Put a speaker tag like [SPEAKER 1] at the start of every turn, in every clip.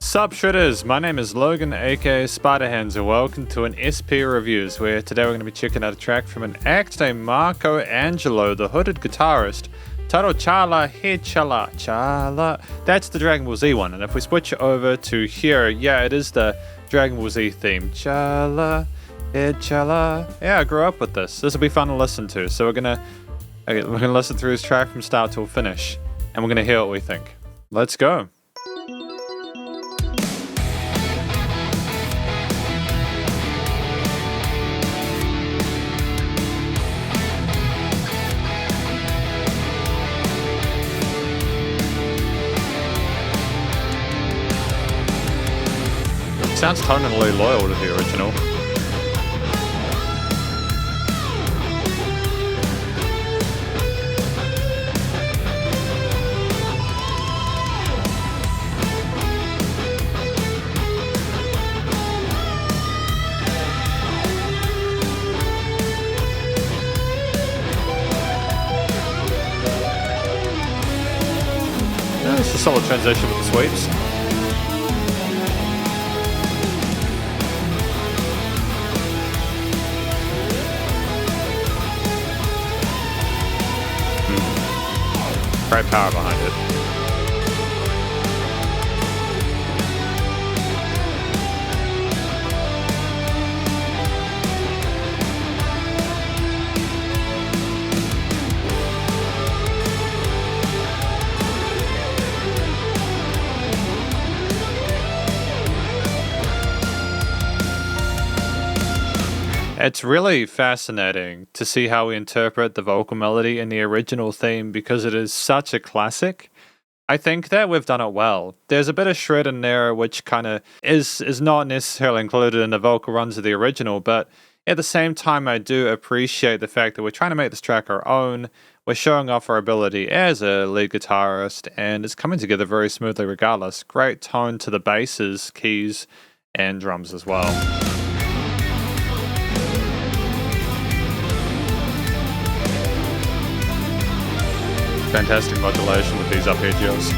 [SPEAKER 1] Sup Shredders, my name is Logan aka Spiderhands and welcome to an SP Reviews where today we're going to be checking out a track from an act named Marco Angelo, the hooded guitarist, titled Chala He Chala Chala. That's the Dragon Ball Z one, and if we switch over to here, yeah, it is the Dragon Ball Z theme. Chala He Chala. Yeah, I grew up with this. This will be fun to listen to, so we're gonna listen through this track from start till finish, and we're gonna hear what we think. Let's go. Sounds tonally loyal to the original. It's a solid transition with the sweeps. Great power behind it. It's really fascinating to see how we interpret the vocal melody in the original theme because it is such a classic. I think that we've done it well. There's a bit of shred in there which kind of is not necessarily included in the vocal runs of the original, but at the same time I do appreciate the fact that we're trying to make this track our own. We're showing off our ability as a lead guitarist, and it's coming together very smoothly regardless. Great tone to the basses, keys, and drums as well. Fantastic modulation with these arpeggios.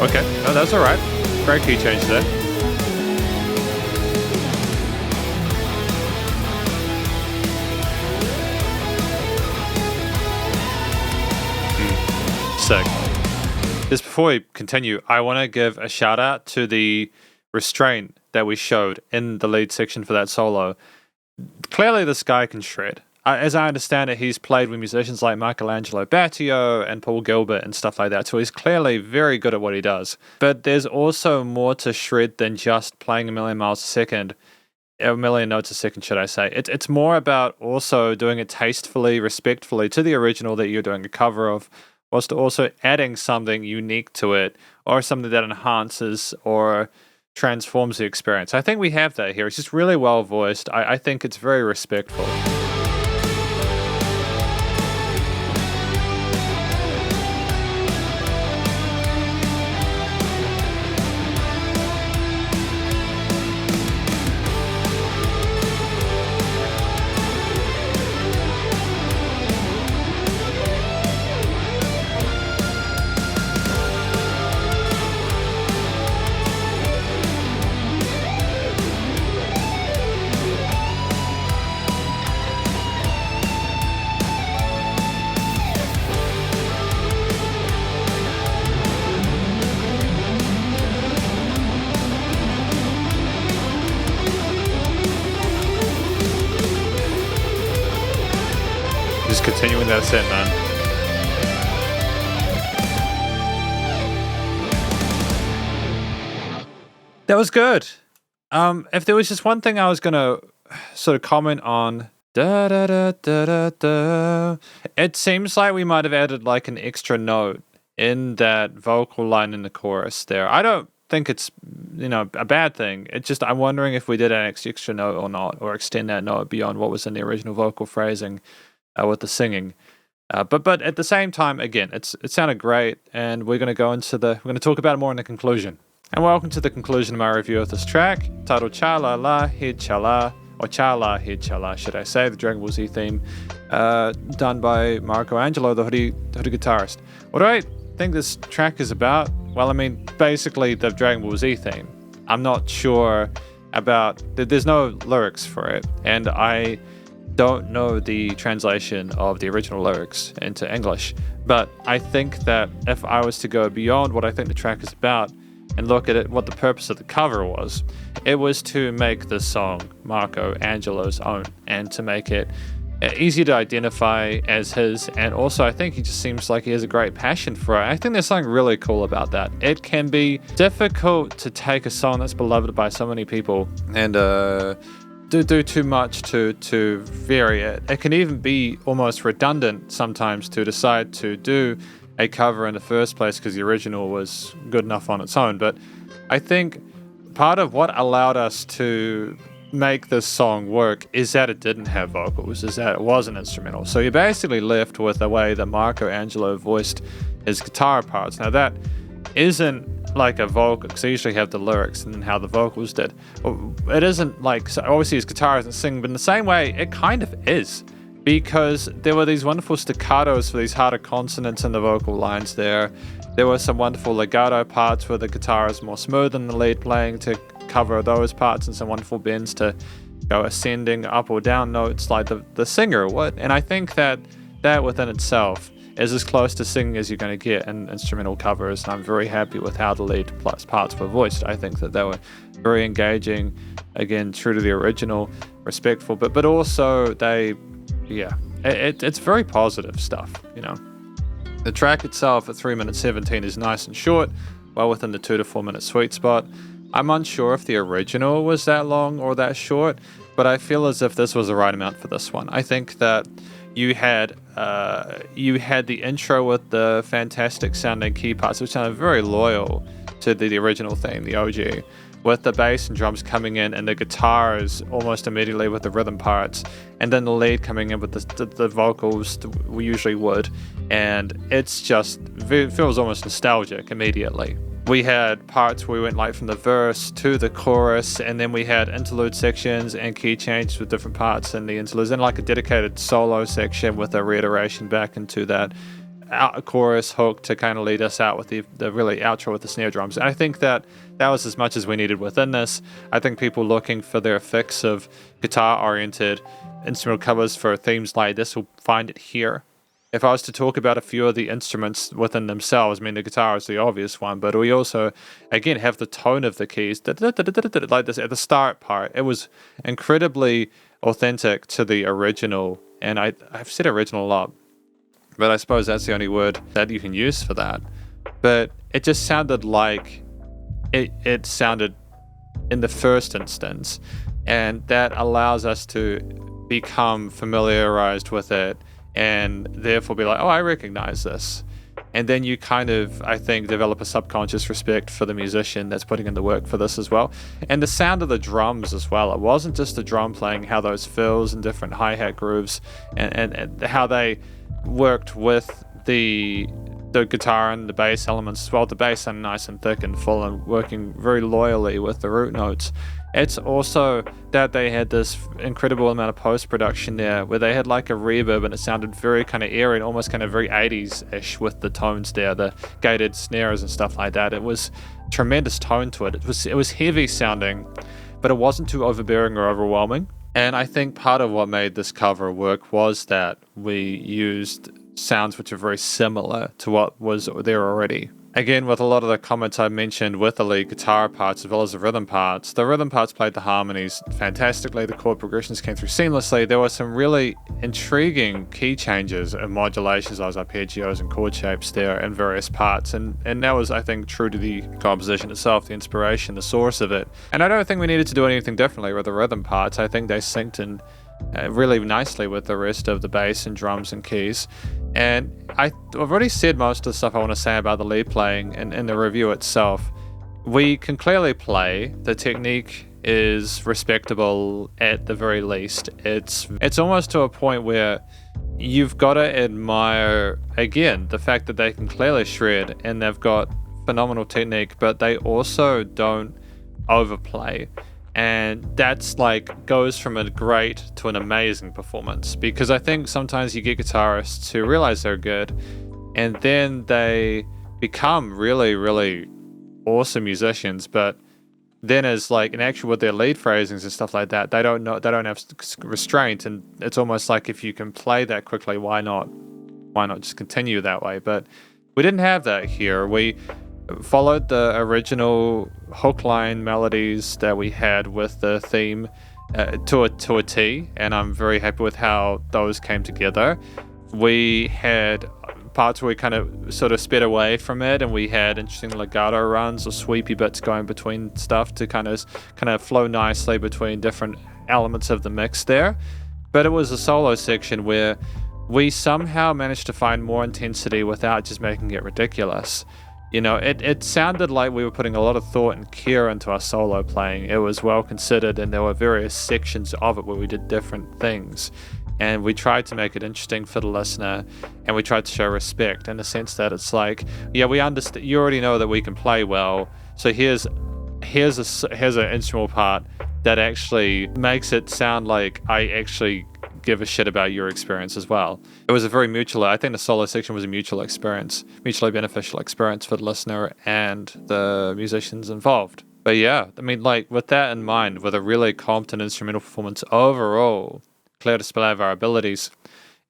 [SPEAKER 1] Okay, no, that's alright. Great key change there. Sick. Just before we continue, I want to give a shout out to the restraint that we showed in the lead section for that solo. Clearly this guy can shred. As I understand it, he's played with musicians like Marco Angelo and Paul Gilbert and stuff like that, so he's clearly very good at what he does. But there's also more to shred than just playing a million notes a second, should I say. It's more about also doing it tastefully, respectfully to the original that you're doing a cover of, whilst also adding something unique to it, or something that enhances or transforms the experience. I think we have that here. It's just really well voiced. I think it's very respectful. Just continuing that set, man. That was good. If there was just one thing I was going to sort of comment on Da da da da da da. It seems like we might have added like an extra note in that vocal line in the chorus there. I don't think it's a bad thing. It's just I'm wondering if we did an extra note or not, or extend that note beyond what was in the original vocal phrasing with the singing. But at the same time, again, it sounded great, and we're going to talk about it more in the conclusion. And welcome to the conclusion of my review of this track, titled Cha La La Head Cha La, or Cha La Head Cha La, should I say, the Dragon Ball Z theme, done by Marco Angelo, the hoodie guitarist. What do I think this track is about? Well, I mean, basically the Dragon Ball Z theme. I'm not sure about, there's no lyrics for it, and I don't know the translation of the original lyrics into English, but I think that if I was to go beyond what I think the track is about and look at it, what the purpose of the cover was, it was to make the song Marco Angelo's own and to make it easy to identify as his. And also I think he just seems like he has a great passion for it. I think there's something really cool about that. It can be difficult to take a song that's beloved by so many people and do too much to vary it. It can even be almost redundant sometimes to decide to do a cover in the first place because the original was good enough on its own. But I think part of what allowed us to make this song work is that it didn't have vocals, is that it was an instrumental. So you're basically left with the way that Marco Angelo voiced his guitar parts. Now that isn't like a vocal, because they usually have the lyrics and then how the vocals did. It isn't like, so obviously his guitar isn't singing, but in the same way it kind of is, because there were these wonderful staccatos for these harder consonants in the vocal lines there. There were some wonderful legato parts where the guitar is more smooth than the lead playing to cover those parts, and some wonderful bends to go ascending up or down notes like the singer would. And I think that within itself is as close to singing as you're going to get in instrumental covers, and I'm very happy with how the lead plus parts were voiced. I think that they were very engaging, again, true to the original, respectful, but also it's very positive stuff, The track itself at 3 minutes 17 is nice and short, well within the 2 to 4 minute sweet spot. I'm unsure if the original was that long or that short, but I feel as if this was the right amount for this one. I think that you had the intro with the fantastic sounding key parts, which sounded very loyal to the original theme, the OG, with the bass and drums coming in and the guitars almost immediately with the rhythm parts, and then the lead coming in with the vocals we usually would, and it feels almost nostalgic immediately. We had parts where we went like from the verse to the chorus, and then we had interlude sections and key changes with different parts in the interludes, and like a dedicated solo section with a reiteration back into that chorus hook to kind of lead us out with the really outro with the snare drums. And I think that was as much as we needed within this. I think people looking for their fix of guitar-oriented instrumental covers for themes like this will find it here. If I was to talk about a few of the instruments within themselves, I mean, the guitar is the obvious one, but we also, again, have the tone of the keys, like this at the start part. It was incredibly authentic to the original, and I've said original a lot, but I suppose that's the only word that you can use for that. But it just sounded like it sounded in the first instance, and that allows us to become familiarized with it and therefore be like, oh, I recognize this. And then you kind of, I think, develop a subconscious respect for the musician that's putting in the work for this as well. And the sound of the drums as well. It wasn't just the drum playing, how those fills and different hi-hat grooves and how they worked with the guitar and the bass elements as well. The bass sounded nice and thick and full and working very loyally with the root notes. It's also that they had this incredible amount of post-production there where they had like a reverb and it sounded very kind of airy and almost kind of very 80s-ish with the tones there, the gated snares and stuff like that. It was tremendous tone to it. It was heavy sounding, but it wasn't too overbearing or overwhelming. And I think part of what made this cover work was that we used sounds which are very similar to what was there already. Again, with a lot of the comments I mentioned with the lead guitar parts as well as the rhythm parts played the harmonies fantastically, the chord progressions came through seamlessly. There were some really intriguing key changes and modulations, those arpeggios and chord shapes there in various parts, and that was, I think, true to the composition itself, the inspiration, the source of it. And I don't think we needed to do anything differently with the rhythm parts. I think they synced in really nicely with the rest of the bass and drums and keys. And I've already said most of the stuff I want to say about the lead playing in the review itself. We can clearly play. The technique is respectable at the very least. It's almost to a point where you've got to admire, again, the fact that they can clearly shred and they've got phenomenal technique, but they also don't overplay. And that's like goes from a great to an amazing performance, because I think sometimes you get guitarists who realize they're good and then they become really, really awesome musicians, but then as like an actual with their lead phrasings and stuff like that, they don't have restraint, and it's almost like if you can play that quickly, why not just continue that way? But we didn't have that here. We followed the original hook line melodies that we had with the theme to a T, and I'm very happy with how those came together. We had parts where we kind of sort of sped away from it, and we had interesting legato runs or sweepy bits going between stuff to kind of flow nicely between different elements of the mix there. But it was a solo section where we somehow managed to find more intensity without just making it ridiculous. You know, it sounded like we were putting a lot of thought and care into our solo playing. It was well considered, and there were various sections of it where we did different things. And we tried to make it interesting for the listener, and we tried to show respect in the sense that it's like, yeah, we understand. You already know that we can play well, so here's an instrumental part that actually makes it sound like I actually give a shit about your experience as well. It was a very I think the solo section was a mutually beneficial experience for the listener and the musicians involved. But yeah, I mean, like with that in mind, with a really competent instrumental performance overall, clear display of our abilities,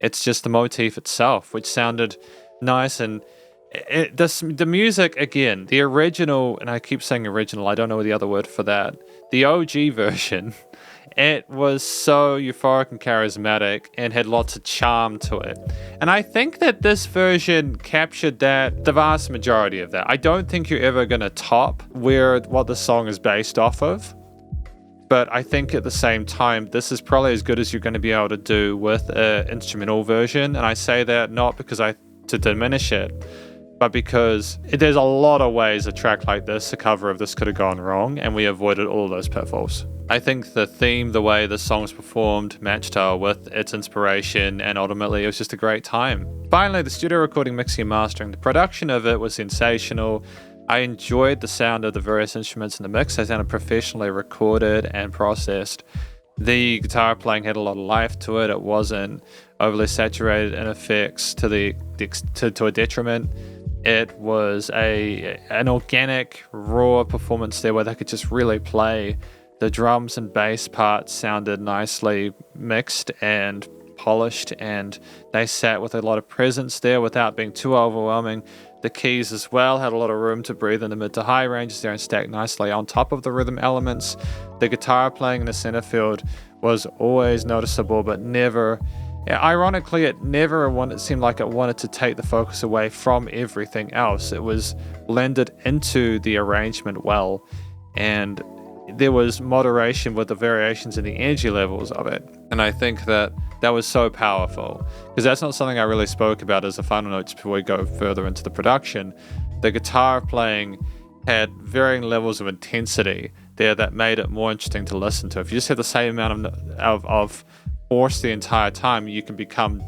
[SPEAKER 1] it's just the motif itself, which sounded nice. And the music, again, the original, and I keep saying original, I don't know the other word for that, the OG version, it was so euphoric and charismatic and had lots of charm to it. And I think that this version captured the vast majority of that. I don't think you're ever going to top what the song is based off of. But I think at the same time, this is probably as good as you're going to be able to do with an instrumental version. And I say that not to diminish it, but because there's a lot of ways a track like this, a cover of this, could have gone wrong, and we avoided all of those pitfalls. I think the theme, the way the song was performed, matched with its inspiration, and ultimately it was just a great time. Finally, the studio recording, mixing, and mastering. The production of it was sensational. I enjoyed the sound of the various instruments in the mix. They sounded professionally recorded and processed. The guitar playing had a lot of life to it. It wasn't overly saturated in effects to a detriment. It was an organic, raw performance there where they could just really play. The drums and bass parts sounded nicely mixed and polished, and they sat with a lot of presence there without being too overwhelming. The keys as well had a lot of room to breathe in the mid to high ranges there and stacked nicely on top of the rhythm elements. The guitar playing in the center field was always noticeable, but never, ironically, it seemed like it wanted to take the focus away from everything else. It was blended into the arrangement well, and there was moderation with the variations in the energy levels of it. And I think that was so powerful, because that's not something I really spoke about as a final note before we go further into the production. The guitar playing had varying levels of intensity there that made it more interesting to listen to. If you just have the same amount of force the entire time, you can become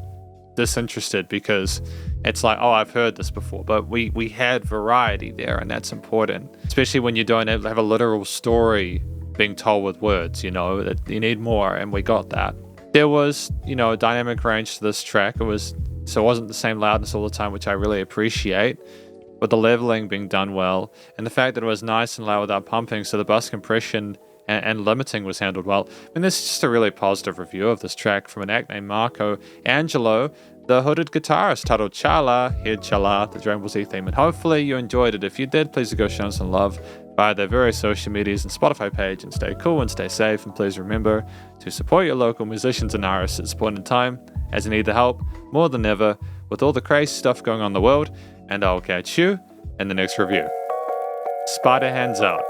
[SPEAKER 1] disinterested, because it's like, oh, I've heard this before. But we had variety there, and that's important, especially when you don't have a literal story being told with words. You know, that you need more, and we got that. There was, a dynamic range to this track. It wasn't the same loudness all the time, which I really appreciate, but the leveling being done well, and the fact that it was nice and loud without pumping, so the bus compression and limiting was handled well. I mean, this is just a really positive review of this track from an act named Marco Angelo, the hooded guitarist, titled Chala, Head Chala, the Dragon Ball Z theme. And hopefully you enjoyed it. If you did, please go show us some love via their various social medias and Spotify page, and stay cool and stay safe. And please remember to support your local musicians and artists at this point in time, as they need the help more than ever with all the crazy stuff going on in the world. And I'll catch you in the next review. Spiderhands out.